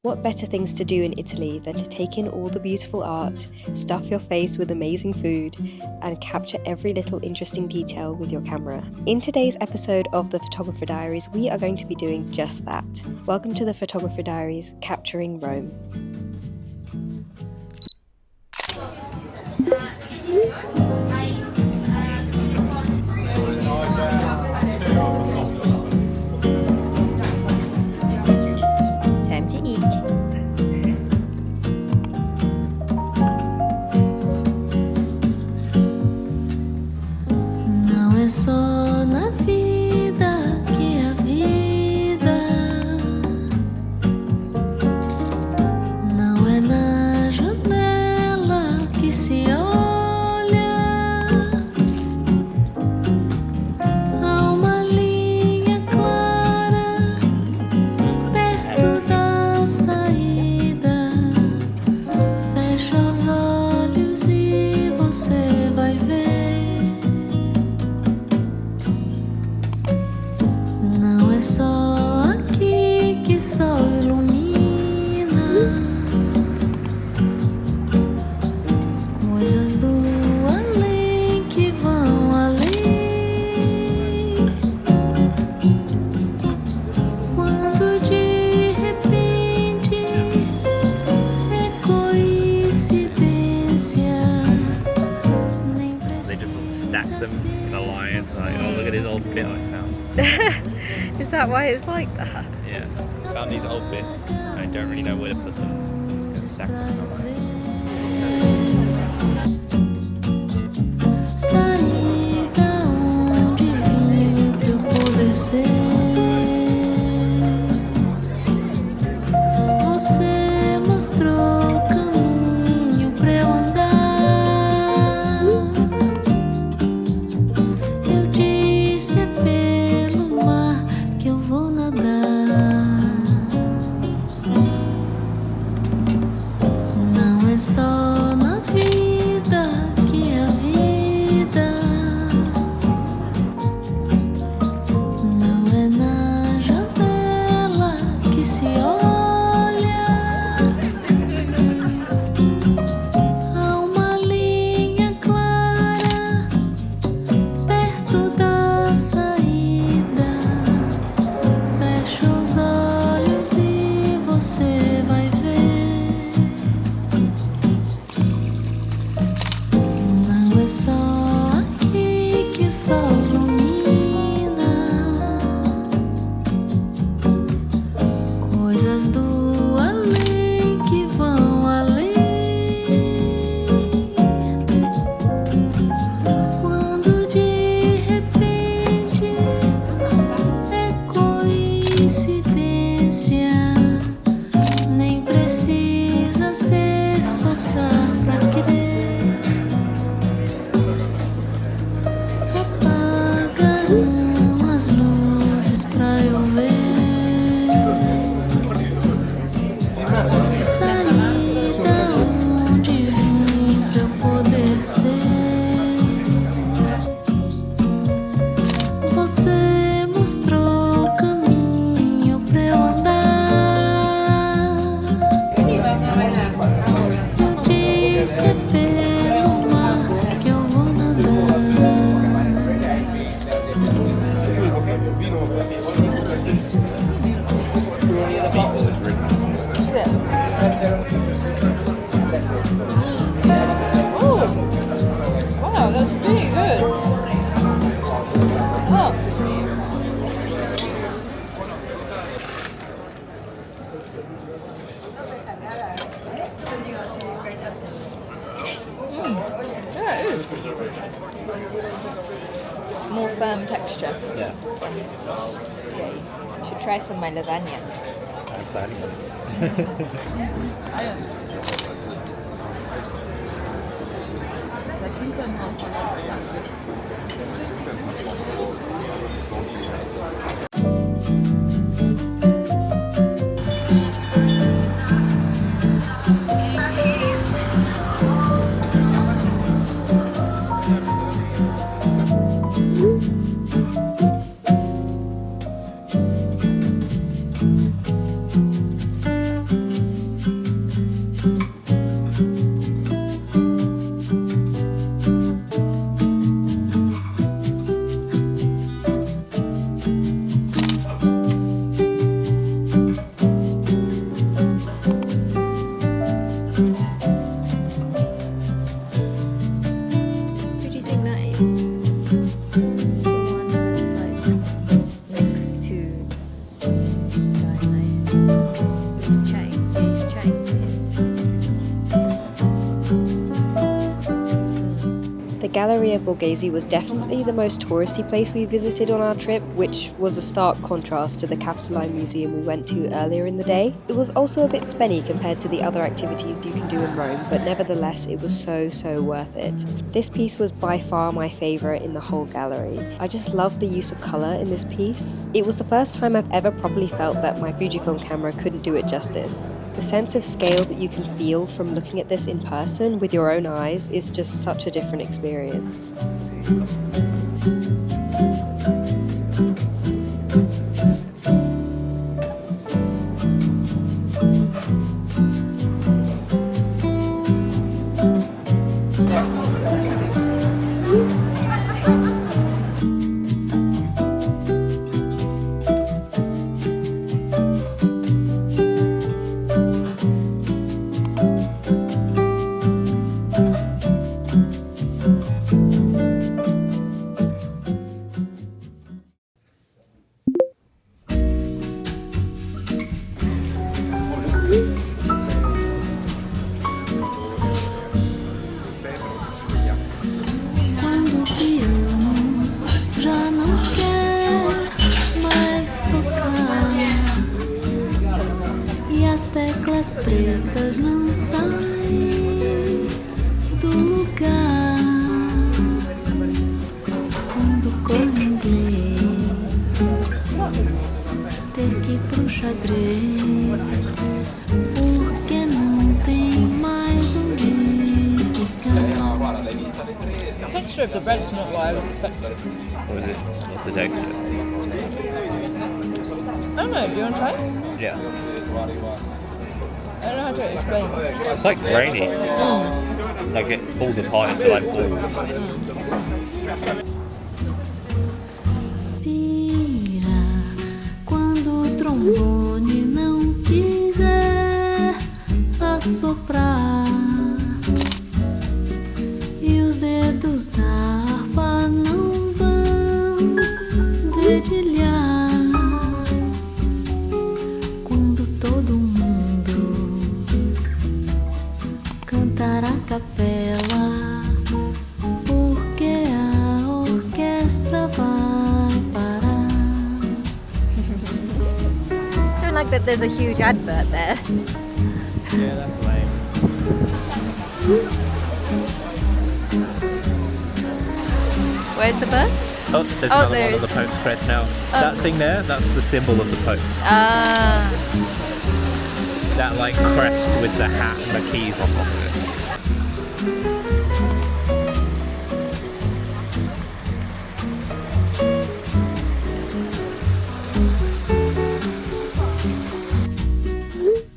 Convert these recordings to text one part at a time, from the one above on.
What better things to do in Italy than to take in all the beautiful art, stuff your face with amazing food, and capture every little interesting detail with your camera? In today's episode of the Photographer Diaries, we are going to be doing just that. Welcome to the Photographer Diaries, Capturing Rome. Time to eat. Não é só na vida que a vida, não é na janela que se olha, há uma linha clara perto da saída. Fecha os olhos e você vai ver. Não é só aqui que sol ilumina, coisas do além que vão além. Quando de repente é coincidência, nem They just stack precisa them in a line. It's like, oh, look at this old bit I found. Is that why it's like that? Yeah, found these old bits. I don't really know where to put them. Just gonna stack them in a line. Saída onde vim pra eu poder ser. Você mostrou o caminho pra eu andar. Eu disse é pelo mar que eu vou nadar. Não é só na vida que a vida, não é na janela que se olha, há uma linha clara perto da saída. Fecha os olhos e você vai ver. Não é só aqui que o sol ilumina, coisas do além que vão além. Quando de repente é coincidência, nem precisa se esforçar pra querer. Apagaram as luzes pra eu ver. Saída onde vim pra eu poder ser. Você mostrou o caminho pra eu andar. Eu disse é pelo mar que eu vou nadar. Wow, that's really good. Oh. Yeah, it is. It's more firm texture. Yeah, Yeah, you should try some of my lasagna. I'm planning on it. Galleria Borghese was definitely the most touristy place we visited on our trip, which was a stark contrast to the Capitioline museum we went to earlier in the day. It was also a bit spenny compared to the other activities you can do in Rome, but nevertheless it was so worth it. This piece was by far my favourite in the whole gallery. I just loved the use of colour in this piece. It was the first time I've ever properly felt that my Fujifilm camera couldn't do it justice. The sense of scale that you can feel from looking at this in person with your own eyes is just such a different experience. Pretas não saem do lugar quando o corno inglês ter que ir pro xadrez porque não tem mais onde ficar. The texture of the bread is not what I was expecting. What is it? What's the texture? I don't know, do you want to try it? Yeah. I don't know how to explain it. It's like grainy. Like it falls apart into like balls. Pira quando o trombone não quiser assoprar e os dedos da harpa não vão dedilhar quando todo mundo cantar a capela porque a orquestra vai parar. I don't like that there's a huge advert there. Yeah, that's lame. Where's the bird? Oh, there's another one on the Pope's crest now. That thing there, that's the symbol of the Pope. Ah. That like crest with the hat and the keys on top of it.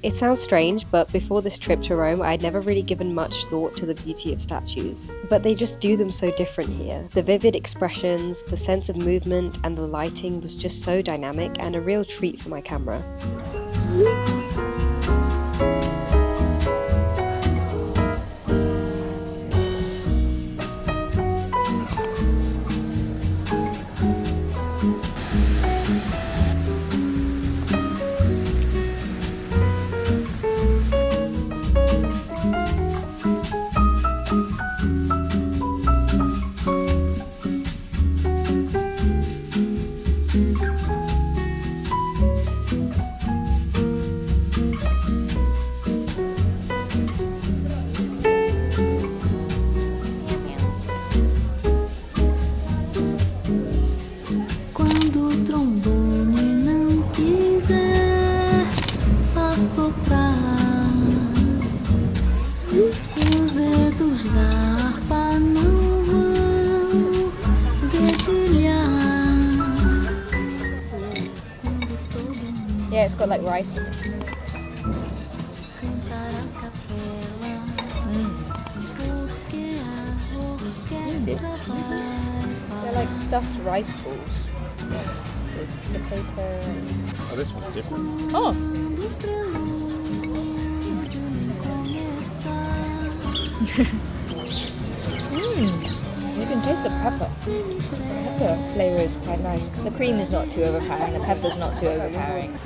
It sounds strange, but before this trip to Rome, I'd never really given much thought to the beauty of statues. But they just do them so different here. The vivid expressions, the sense of movement, and the lighting was just so dynamic and a real treat for my camera. Yeah, it's got like rice in it. They're like stuffed rice balls with potato. Oh, this one's different. Oh! You can taste the pepper. The pepper flavour is quite nice. The cream is not too overpowering, the pepper's not too overpowering.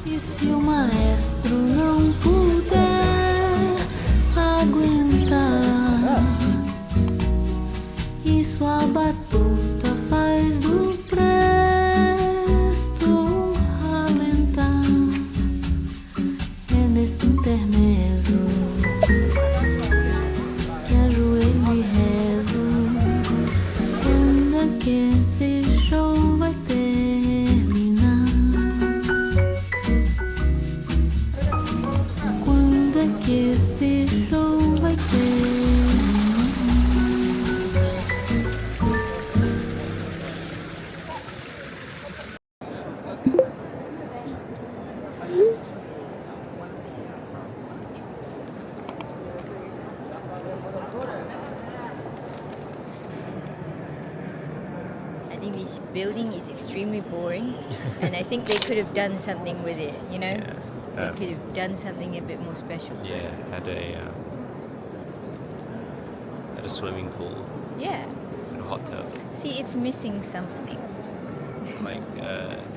E se o maestro não puder aguentar building is extremely boring, and I think they could have done something with it. You know, they could have done something a bit more special. Yeah, had a swimming pool. Yeah. And a hot tub. See, it's missing something. Like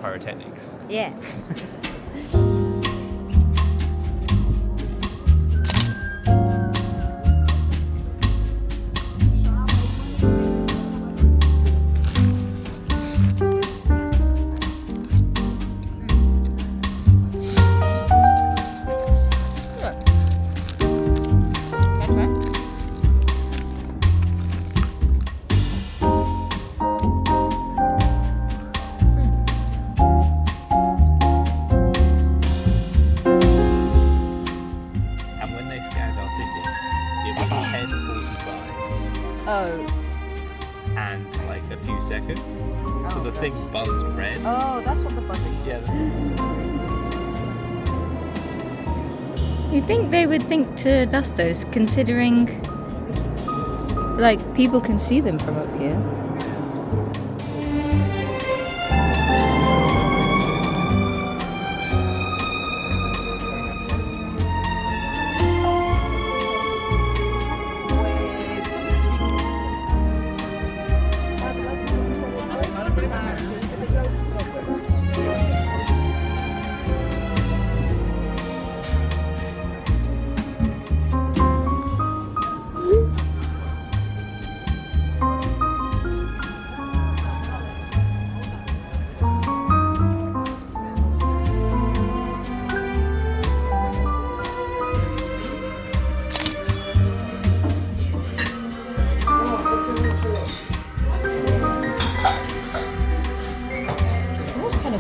pyrotechnics. Yeah. Oh. And like a few seconds. So the thing buzzed red. Oh, that's what the buzzing is. Yeah. You think they would think to dust those, considering like people can see them from up here?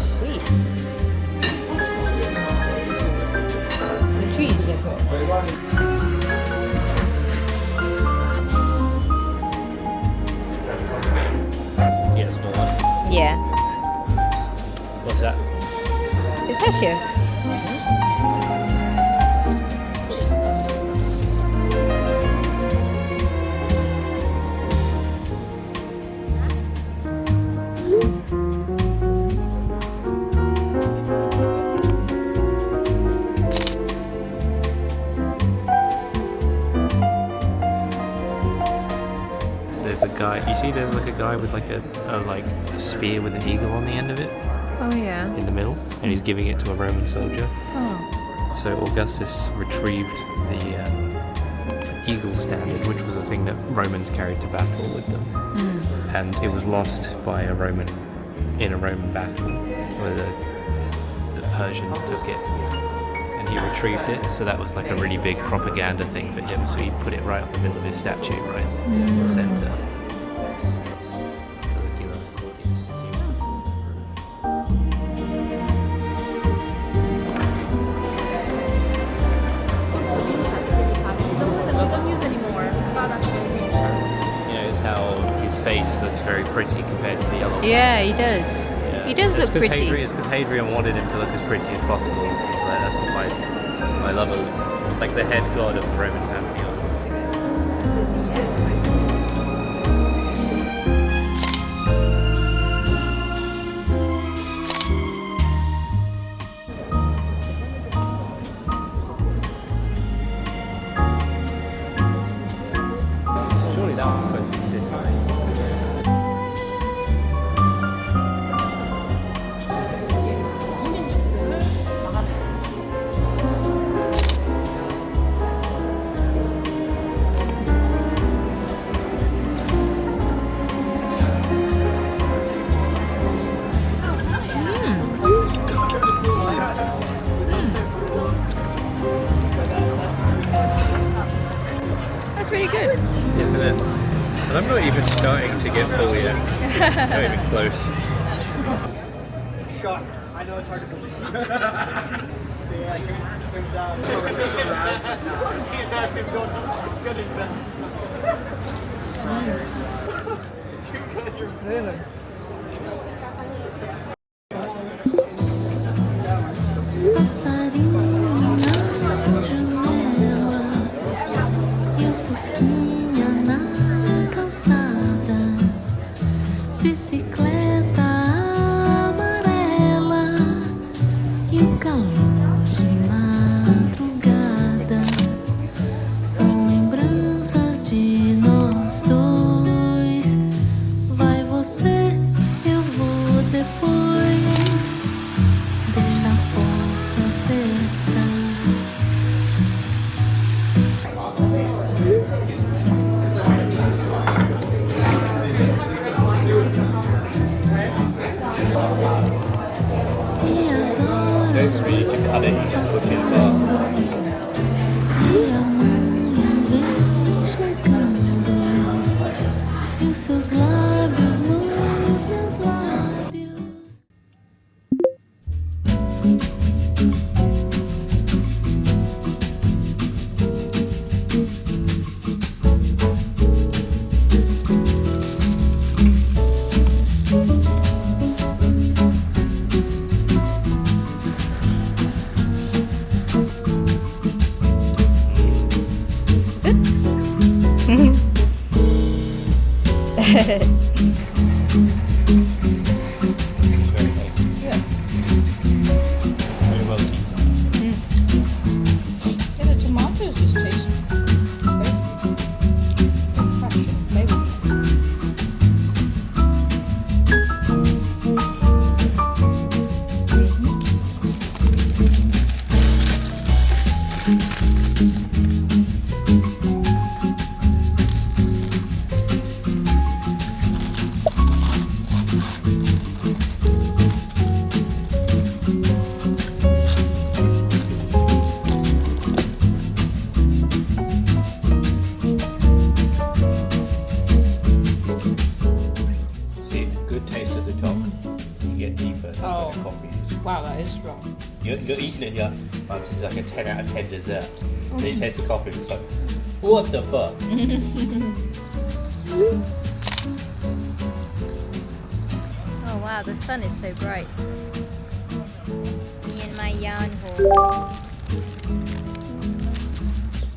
Sweet. The trees are good. Yeah, small one. Yeah. What's that? Pistachio. There's a guy. You see, there's like a guy with like a spear with an eagle on the end of it. Oh yeah. In the middle, and he's giving it to a Roman soldier. Oh. So Augustus retrieved the eagle standard, which was a thing that Romans carried to battle with them, and it was lost by a Roman in a Roman battle, where the Persians took it, and he retrieved it. So that was like a really big propaganda thing for him. So he put it right up the middle of his statue, right in the center. Face looks very pretty compared to the other one. Yeah, he does. Yeah. He does look pretty. It's because Hadrian wanted him to look as pretty as possible. So that's what my love of. It's like the head god of the Roman pantheon. Surely that one's supposed to be Sicily. That's really good. Isn't it? And I'm not even starting to get full yet. Not even close. Shot. I know it's hard to believe. Really? Passarinho na janela e o fusquinha na calçada, bicicleta calor de madrugada. São lembranças de nós dois. Vai você, eu vou depois. Deixa a porta aberta. E as horas vão passando. E amanhã vem chegando. E os seus lábios nos meus lábios. Very well seasoned. Yeah, the tomatoes just taste very refreshing, flavorful. See, good taste at the top. You get deeper as Oh. the coffee is. Wow, that is strong. You're eating it, yeah. Like, this is like a 10 out of 10 dessert. Then you taste the coffee, it's like, what the fuck? Oh wow, the sun is so bright. Me and my yarn haul.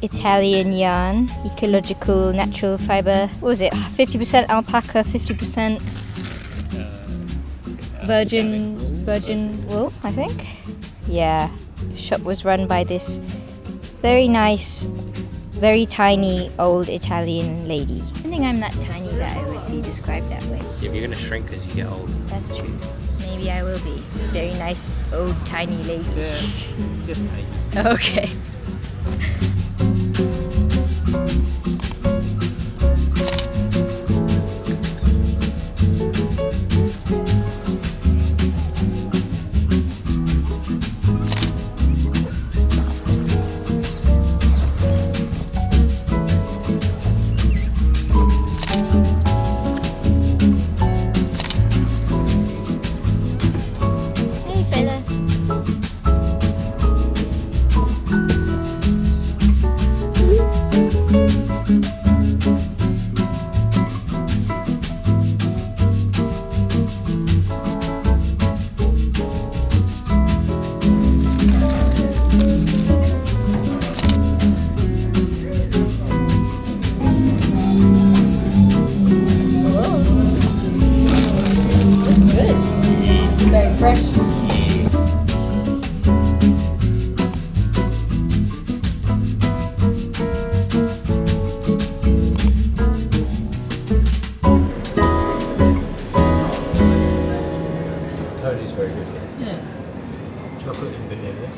Italian yarn, ecological, natural fiber. What was it? 50% alpaca, 50% virgin wool, I think. Yeah, shop was run by this very nice, very tiny old Italian lady. I think I'm that tiny that I would be described that way. Yeah, you're gonna shrink as you get older. That's true. Maybe I will be. Very nice old tiny lady. Yeah, just take it. Okay. Hey fella. Looks good. Very fresh. Totally very good. Yeah. Chocolate and vanilla.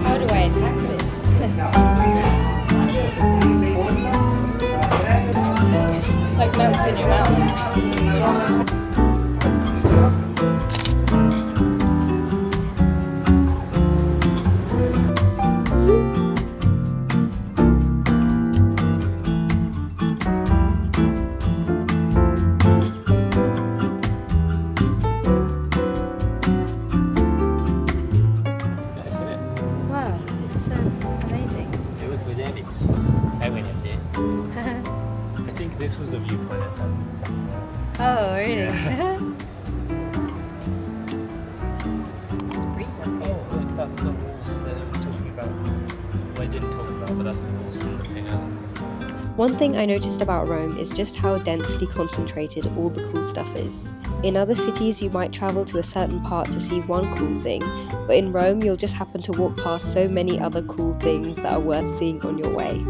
How do I attack this? Like melts in your mouth. Oh, really? It's pretty. Oh, look, that's the walls that we're talking about. Well, I didn't talk about, but that's the walls from looking at. One thing I noticed about Rome is just how densely concentrated all the cool stuff is. In other cities, you might travel to a certain part to see one cool thing, but in Rome, you'll just happen to walk past so many other cool things that are worth seeing on your way.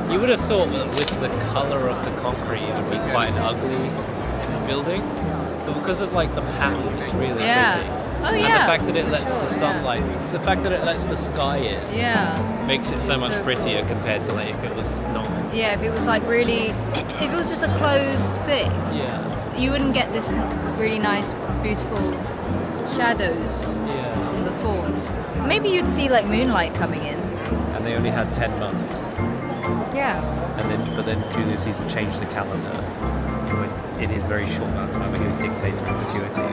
You would have thought that with the colour of the concrete it would be quite an ugly building, but because of like the pattern, it's really pretty. Oh And yeah. the fact that it lets the sunlight, the fact that it lets the sky in, makes it so much prettier compared to like if it was not. Yeah, if it was like really, if it was just a closed thing, you wouldn't get this really nice, beautiful shadows on the forms. Maybe you'd see like moonlight coming in. And they only had 10 months. Yeah. But then Julius Caesar changed the calendar in his very short amount of time when he was dictator in perpetuity.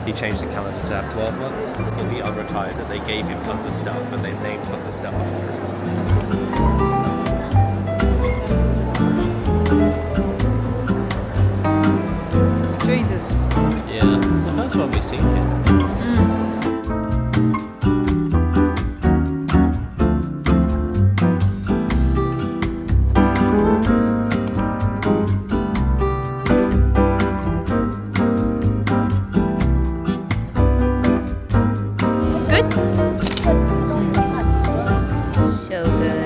He changed the calendar to have 12 months. He'll be unretired, that they gave him tons of stuff and they named tons of stuff after him. It's Jesus. Yeah, it's the first one we've seen here. Good? So good.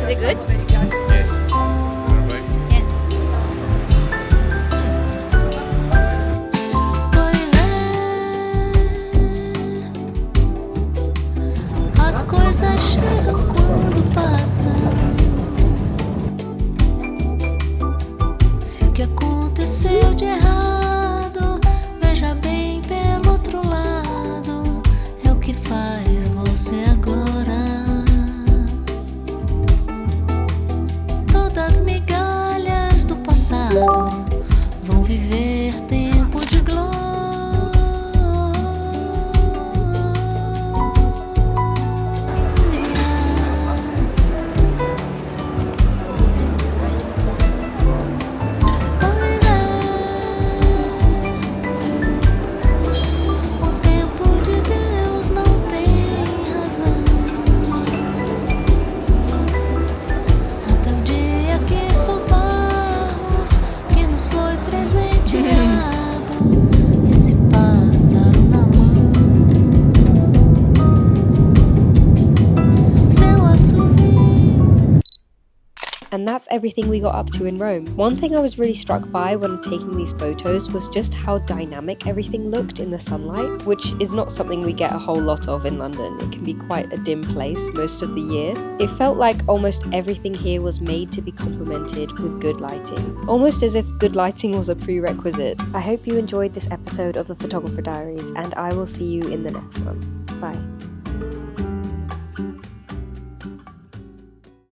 Is it good? Pois é, as coisas chegam quando passam. Se o que aconteceu de errado, veja bem pelo outro lado, é o que faz você agora. Todas as migalhas do passado vão viver tempo de glória. Pois é, And that's everything we got up to in Rome. One thing I was really struck by when taking these photos was just how dynamic everything looked in the sunlight, which is not something we get a whole lot of in London. It can be quite a dim place most of the year. It felt like almost everything here was made to be complemented with good lighting, almost as if good lighting was a prerequisite. I hope you enjoyed this episode of the Photographer Diaries, and I will see you in the next one. Bye.